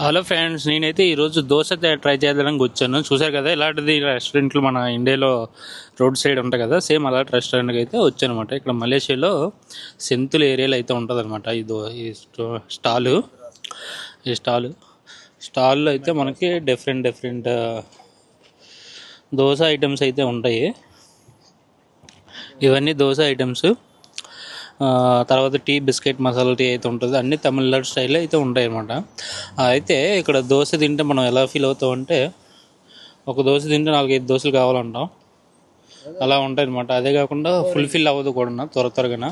Hello friends, నేనైతే ఈరోజు dosa try చేద్దానికి వచ్చాను. చూసారు కదా, ఇలాంటిది రెస్టారెంట్లు మన ఇండియాలో రోడ్ సైడ్ ఉంటాయి కదా, సేమ్ అలాంటి రెస్టారెంట్కి అయితే వచ్చాను అనమాట. ఇక్కడ మలేషియాలో సెంతుల్ ఏరియాలో అయితే ఉంటుంది అనమాట ఈ స్టాల్లో అయితే మనకి డిఫరెంట్ దోశ ఐటమ్స్ అయితే ఉంటాయి. ఇవన్నీ దోశ ఐటమ్స్. తర్వాత టీ, బిస్కెట్, మసాలా టీ అయితే ఉంటుంది. అన్నీ తమిళనాడు స్టైల్లో అయితే ఉంటాయి అన్నమాట. అయితే ఇక్కడ దోశ తింటే మనం ఎలా ఫీల్ అవుతాం అంటే, ఒక దోశ తింటే 4-5 దోశలు కావాలంటాం, అలా ఉంటాయి అన్నమాట. అదే కాకుండా ఫుల్ఫిల్ అవ్వదు కూడా త్వరగా.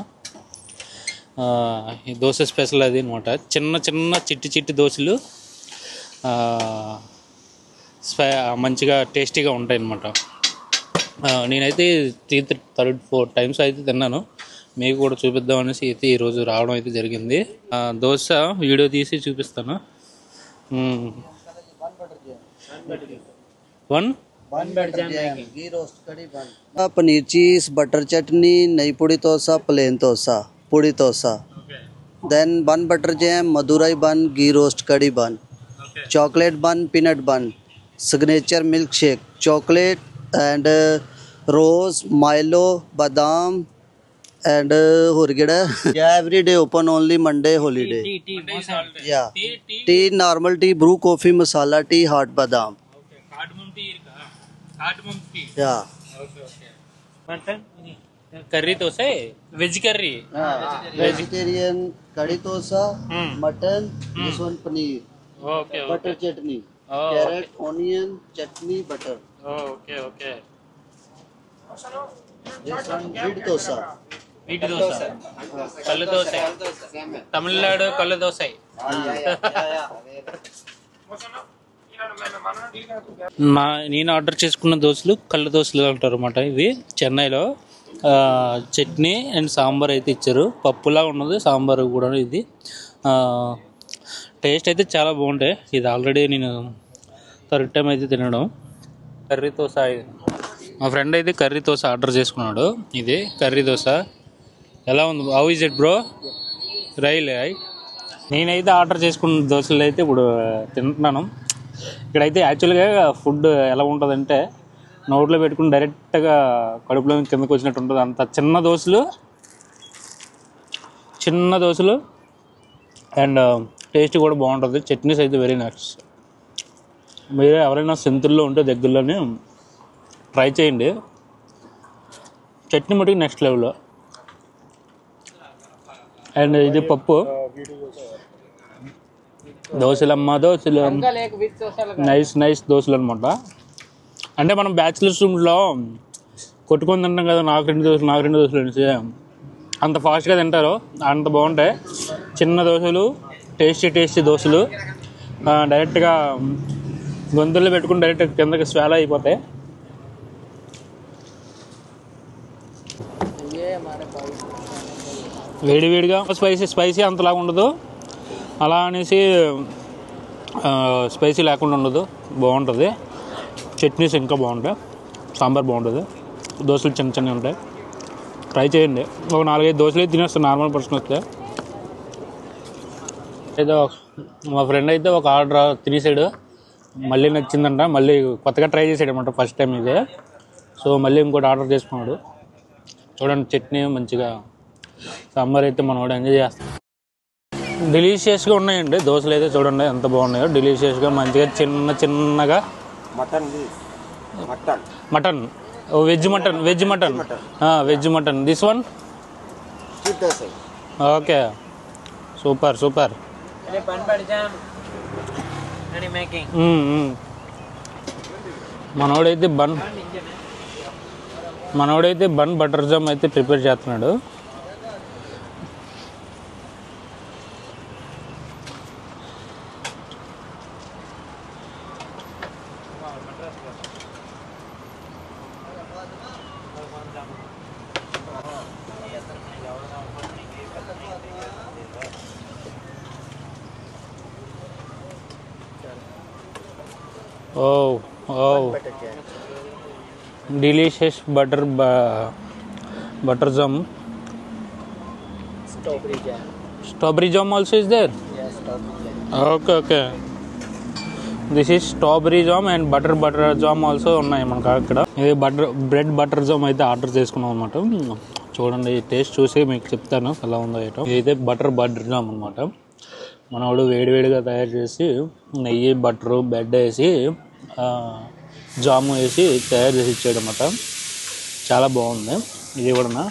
ఈ దోశ స్పెషల్ అది అనమాట. చిన్న చిట్టి దోశలు మంచిగా టేస్టీగా ఉంటాయి అన్నమాట. నేనైతే 3-4 టైమ్స్ అయితే తిన్నాను. మీకు కూడా చూపిద్దాం అనేసి అయితే ఈరోజు రావడం అయితే జరిగింది. దోశ వీడియో తీసి చూపిస్తాను. पनीर चीज, बटर चटनी, नई पुड़ी तोसा, plain dosa, podi dosa, then bun butter jam, Madurai bun, ghee roast कड़ी bun, chocolate bun, peanut bun, signature milkshake, chocolate and rose, Milo, badam and yeah, every day open, only Monday holiday. Yeah, tea, normal tea, brew coffee, masala tea, hot badam. Okay, cardamom tea. Yeah. Okay. Mutton curry dosa, veg curry. Vegetarian curry dosa, mutton, this one paneer. Okay. Butter chutney, carrot, onion, chutney, butter. Okay. This one wheat dosa. వీటి దోశ, కళ్ళు దోశ, తమిళనాడు కళ్ళు దోశ. నేను order చేసుకున్న దోశలు కళ్ళు దోశలు అంటారు అన్నమాట. ఇవి చెన్నైలో చట్నీ అండ్ సాంబార్ అయితే ఇచ్చారు. పప్పులా ఉన్నది, సాంబార్ కూడా. ఇది టేస్ట్ అయితే చాలా బాగుంటాయి. ఇది ఆల్రెడీ నేను థర్డ్ టైం అయితే తినడం. కర్రీ దోశ, మా ఫ్రెండ్ అయితే కర్రీ దోశ ఆర్డర్ చేసుకున్నాడు. ఇది కర్రీ దోశ ఎలా ఉంది? How is it bro? Right. నేనైతే ఆర్డర్ చేసుకున్న దోశలు అయితే ఇప్పుడు తింటున్నాను. ఇక్కడైతే యాక్చువల్గా ఫుడ్ ఎలా ఉంటుందంటే, నోట్లో పెట్టుకుని డైరెక్ట్గా కడుపులో కిందకి వచ్చినట్టు ఉంటుంది. అంత చిన్న దోశలు అండ్ టేస్ట్ కూడా బాగుంటుంది. చట్నీస్ అయితే వెరీ నైస్. మీరు ఎవరైనా సెంతుల్లో ఉంటే దగ్గరలోనే ట్రై చేయండి. చట్నీ మటుకు నెక్స్ట్ లెవెల్లో. అండ్ ఇది పప్పు దోశలు నైస్ దోశలు అనమాట. అంటే మనం బ్యాచిలర్స్ రూమ్లో కొట్టుకొని తింటాం కదా, నాకు రెండు దోశలు అనేసి. అంత ఫాస్ట్గా తింటారు, అంత బాగుంటాయి. చిన్న దోశలు, టేస్టీ దోశలు డైరెక్ట్గా గొంతుల్లో పెట్టుకుని డైరెక్ట్ కిందకి స్వాలో అయిపోతాయి. వేడిగా స్పైసీ అంతలాగా ఉండదు, అలా అనేసి స్పైసీ లేకుండా ఉండదు, బాగుంటుంది. చట్నీస్ ఇంకా బాగుంటాయి, సాంబార్ బాగుంటుంది, దోశలు చిన్నవి ఉంటాయి. ట్రై చేయండి. ఒక 4-5 దోశలు తినేస్తాను నార్మల్ పర్సన్ వస్తే. ఏదో మా ఫ్రెండ్ అయితే ఒక ఆర్డర్ తినేసాడు, మళ్ళీ నచ్చిందంట, మళ్ళీ కొత్తగా ట్రై చేసాడు అనమాట, ఫస్ట్ టైం ఇదే. సో మళ్ళీ ఇంకోటి ఆర్డర్ చేసుకున్నాడు. చూడండి, చట్నీ మంచిగా, సాంబార్ అయితే మనోడు ఎంజాయ్ చేస్తాం. డెలీషియస్గా ఉన్నాయండి దోశలు అయితే. చూడండి ఎంత బాగున్నాయో, డెలీషియస్గా మంచిగా చిన్నగా. Mutton veg mutton this one. Okay, super. మనోడైతే బన్ బటర్ జామ్ అయితే ప్రిపేర్ చేస్తున్నాడు. Oh, delicious butter jam. Strawberry jam also is there? Yes, strawberry jam. Okay. This is strawberry jam and butter jam also ఉన్నాయి మనకు అక్కడ. ఇది bread butter jam అయితే order చేసుకున్నాం అనమాట. చూడండి టేస్ట్ చూసి మీకు చెప్తాను ఎలా ఉందో ఐటమ్. ఇదైతే బటర్ జామ్ అనమాట. మనవాడు వేడివేడిగా తయారు చేసి నెయ్యి బటరు బెడ్ వేసి జాము వేసి తయారు చేసి ఇచ్చాడు అనమాట. చాలా బాగుంది ఇది కూడా.